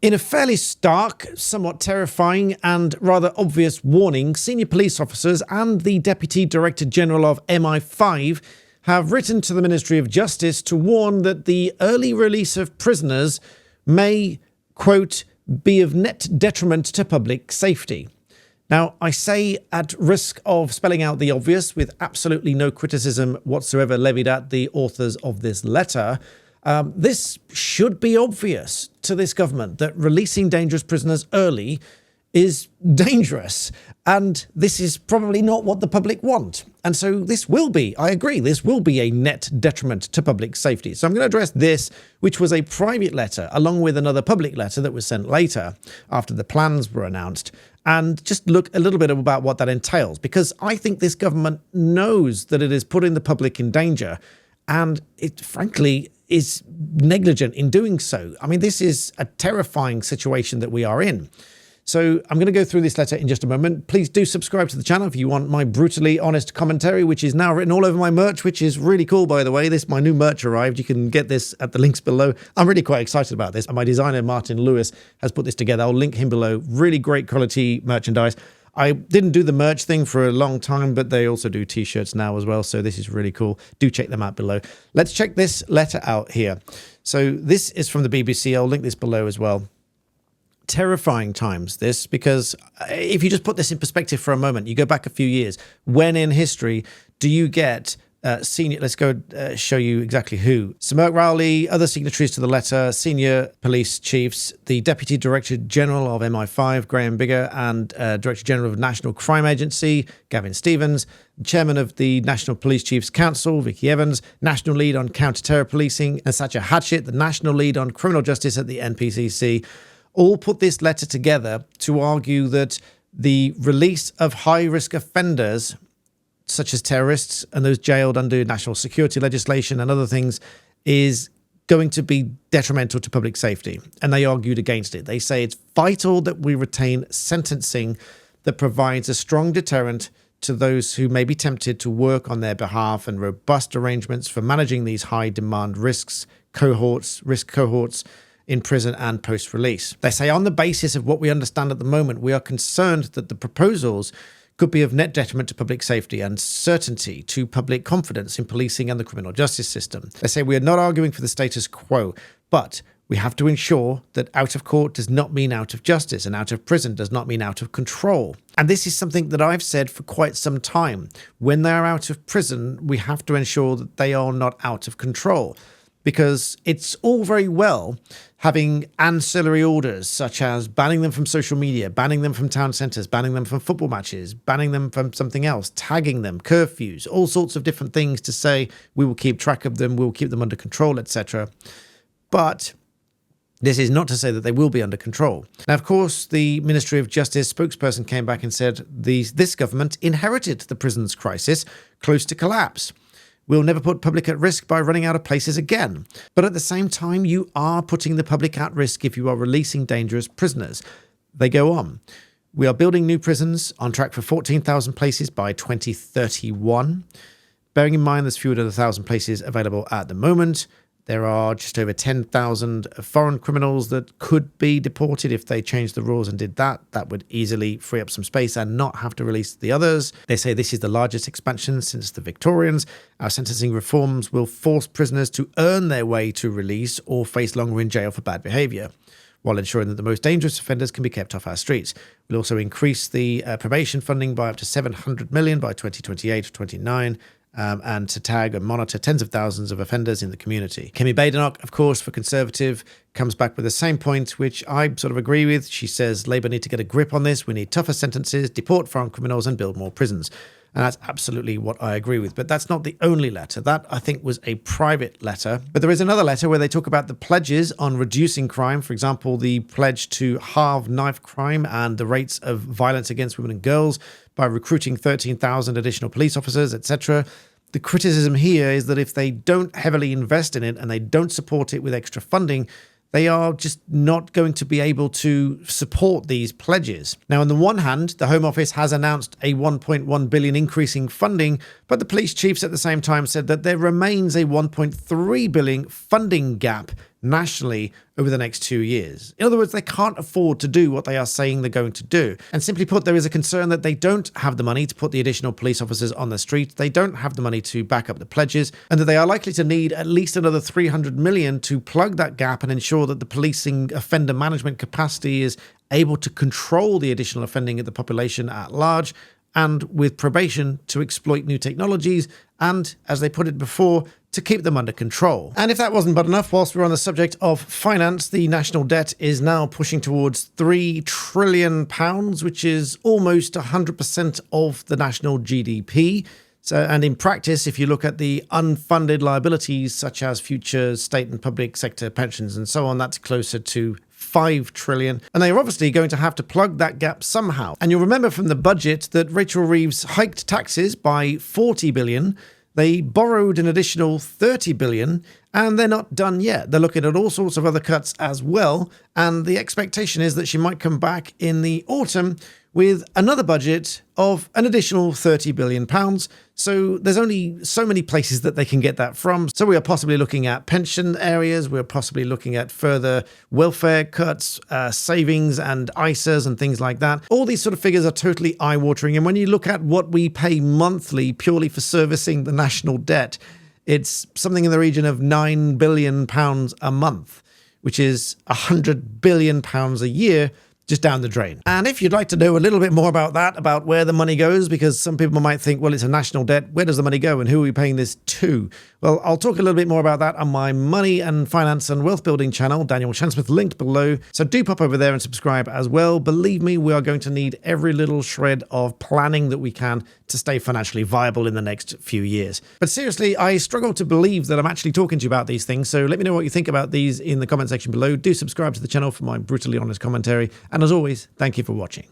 In a fairly stark, somewhat terrifying and rather obvious warning, senior police officers and the Deputy Director General of MI5 have written to the Ministry of Justice to warn that the early release of prisoners may, quote, be of net detriment to public safety. Now, I say at risk of spelling out the obvious with absolutely no criticism whatsoever levied at the authors of this letter, this should be obvious to this government that releasing dangerous prisoners early is dangerous, and this is probably not what the public want. And so this will be, I agree, this will be a net detriment to public safety. So I'm going to address this, which was a private letter, along with another public letter that was sent later after the plans were announced, and just look a little bit about what that entails, because I think this government knows that it is putting the public in danger, and it frankly is negligent in doing so. I mean, this is a terrifying situation that we are in. So I'm going to go through this letter in just a moment. Please do subscribe to the channel if you want my brutally honest commentary, which is now written all over my merch, which is really cool, by the way. My new merch arrived. You can get this at the links below. I'm really quite excited about this. My designer, Martin Lewis, has put this together. I'll link him below. Really great quality merchandise. I didn't do the merch thing for a long time, but they also do t-shirts now as well. So this is really cool. Do check them out below. Let's check this letter out here. So this is from the BBC. I'll link this below as well. Terrifying times, this, because if you just put this in perspective for a moment, you go back a few years, when in history do you get senior, let's go show you exactly who. Sir Merck Rowley, other signatories to the letter, senior police chiefs, the Deputy Director General of MI5, Graham Bigger, and Director General of National Crime Agency, Gavin Stevens, Chairman of the National Police Chiefs Council, Vicky Evans, National Lead on Counter-Terror Policing, and Sacha Hatchett, the National Lead on Criminal Justice at the NPCC, all put this letter together to argue that the release of high-risk offenders, such as terrorists and those jailed under national security legislation and other things, is going to be detrimental to public safety. And they argued against it. They say it's vital that we retain sentencing that provides a strong deterrent to those who may be tempted to work on their behalf, and robust arrangements for managing these high-demand risk cohorts in prison and post-release. They say, on the basis of what we understand at the moment, we are concerned that the proposals could be of net detriment to public safety and certainty to public confidence in policing and the criminal justice system. They say, we are not arguing for the status quo, but we have to ensure that out of court does not mean out of justice, and out of prison does not mean out of control. And this is something that I've said for quite some time. When they are out of prison, we have to ensure that they are not out of control. Because it's all very well having ancillary orders, such as banning them from social media, banning them from town centres, banning them from football matches, banning them from something else, tagging them, curfews, all sorts of different things to say we will keep track of them, we'll keep them under control, etc. But this is not to say that they will be under control. Now, of course, the Ministry of Justice spokesperson came back and said this government inherited the prisons crisis close to collapse. We'll never put public at risk by running out of places again. But at the same time, you are putting the public at risk if you are releasing dangerous prisoners. They go on. We are building new prisons, on track for 14,000 places by 2031. Bearing in mind there's fewer than 1,000 places available at the moment. There are just over 10,000 foreign criminals that could be deported if they changed the rules and did that. That would easily free up some space and not have to release the others. They say this is the largest expansion since the Victorians. Our sentencing reforms will force prisoners to earn their way to release or face longer in jail for bad behaviour, while ensuring that the most dangerous offenders can be kept off our streets. We'll also increase the probation funding by up to 700 million by 2028-29. And to tag and monitor tens of thousands of offenders in the community. Kemi Badenoch, of course, for Conservative, comes back with the same point, which I sort of agree with. She says Labour need to get a grip on this. We need tougher sentences, deport foreign criminals, and build more prisons. And that's absolutely what I agree with. But that's not the only letter. That, I think, was a private letter. But there is another letter where they talk about the pledges on reducing crime. For example, the pledge to halve knife crime and the rates of violence against women and girls by recruiting 13,000 additional police officers, etc. The criticism here is that if they don't heavily invest in it and they don't support it with extra funding, they are just not going to be able to support these pledges. Now, on the one hand, the Home Office has announced a 1.1 billion increase in funding, but the police chiefs at the same time said that there remains a 1.3 billion funding gap nationally over the next 2 years. In other words, they can't afford to do what they are saying they're going to do. And simply put, there is a concern that they don't have the money to put the additional police officers on the street, they don't have the money to back up the pledges, and that they are likely to need at least another 300 million to plug that gap and ensure that the policing offender management capacity is able to control the additional offending of the population at large, and with probation to exploit new technologies and, as they put it before, to keep them under control. And if that wasn't bad enough, whilst we're on the subject of finance, the national debt is now pushing towards £3 trillion, which is almost 100% of the national GDP. So, and in practice, if you look at the unfunded liabilities, such as future state and public sector pensions and so on, that's closer to £5 trillion. And they are obviously going to have to plug that gap somehow. And you'll remember from the budget that Rachel Reeves hiked taxes by £40 billion. They borrowed an additional £30 billion, and they're not done yet. They're looking at all sorts of other cuts as well. And the expectation is that she might come back in the autumn with another budget of an additional £30 billion. So there's only so many places that they can get that from. So we are possibly looking at pension areas. We're possibly looking at further welfare cuts, savings and ISAs and things like that. All these sort of figures are totally eye-watering. And when you look at what we pay monthly purely for servicing the national debt, it's something in the region of £9 billion a month, which is £100 billion a year, just down the drain. And if you'd like to know a little bit more about that, about where the money goes, because some people might think, well, it's a national debt, where does the money go and who are we paying this to? Well, I'll talk a little bit more about that on my money and finance and wealth building channel, Daniel Chansmith, linked below. So do pop over there and subscribe as well. Believe me, we are going to need every little shred of planning that we can to stay financially viable in the next few years. But seriously, I struggle to believe that I'm actually talking to you about these things. So let me know what you think about these in the comment section below. Do subscribe to the channel for my brutally honest commentary. And as always, thank you for watching.